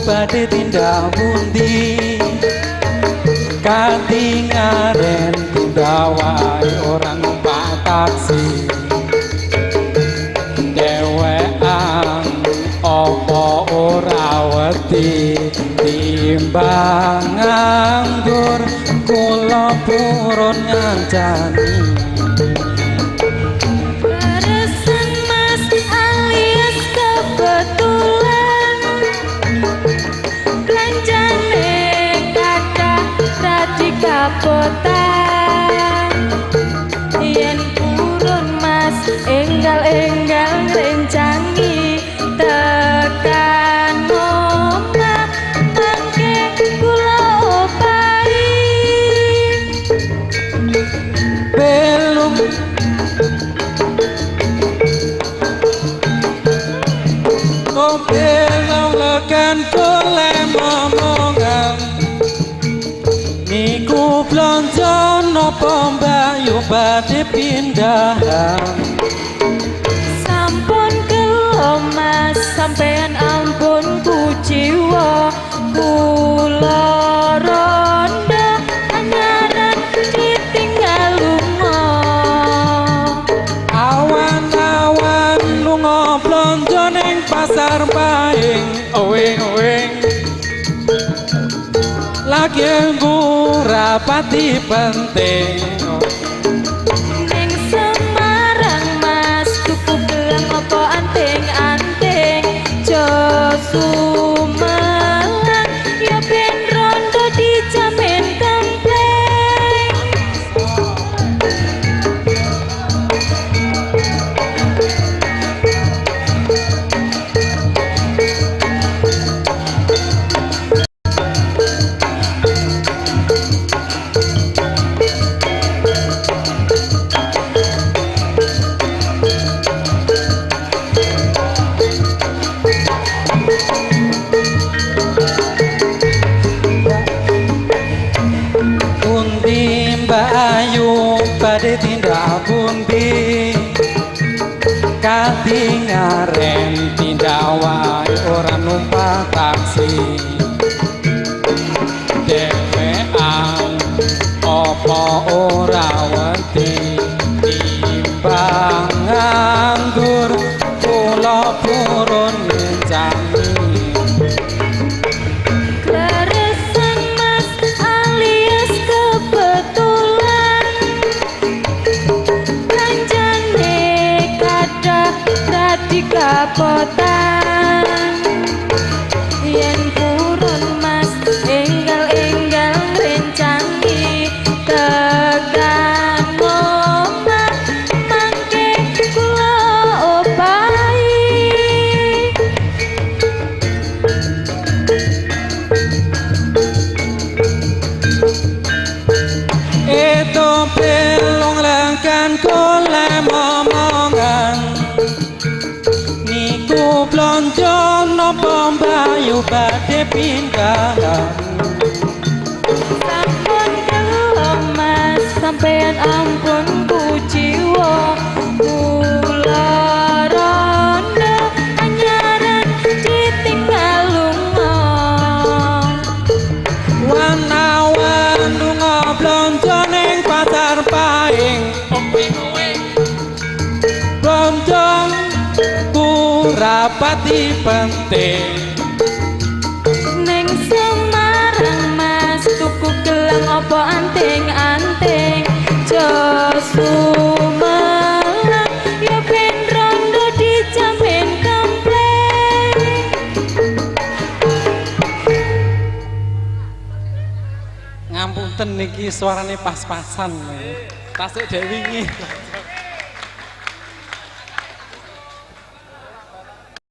Badhe tindak pundi kanthi ngaren tindak wae ora numpak taksi dhewean apa ora wedi timbang nganggur kula purun ngancani kapotan yen purun mas enggal-enggal rencangi tekan omah mangke kula opahi belum belum lekan kule momongan niku blonjo napa mbayu badhe pindahan sampun kelo mas sampean ampun kuciwa kula ronda anyaran ditinggal lunga awan-awan lunga blonjo ning pasar paing owing-owing lagi rapati penting ning Semarang mas tuku gelang apa anting-anting Josumelan ya ben rondo dijamin templeng badhe tindak pundi kanthi ngaren tindak wae ora numpak taksi dhewean apa ora wedi timbang nganggur kula purun ngencani kapotan yen purun mas enggal-enggal rencangi tekan omah mangke kula opahi itu belum lekan kule momongan niku blonjo napa mbayu badhe pindahan sampun kelo mas sampean ampun kuciwa kula ronda anyaran ditinggal lunga wan-awan lunga blonjo ning pasar paing blonjo rapati penting. Neng Semarang Mas tuku gelang apa anting-anting Josumalang ya ben rondo dijamin komplek. Ngapunten niki suarane pas-pasan. Tasik dek wingi.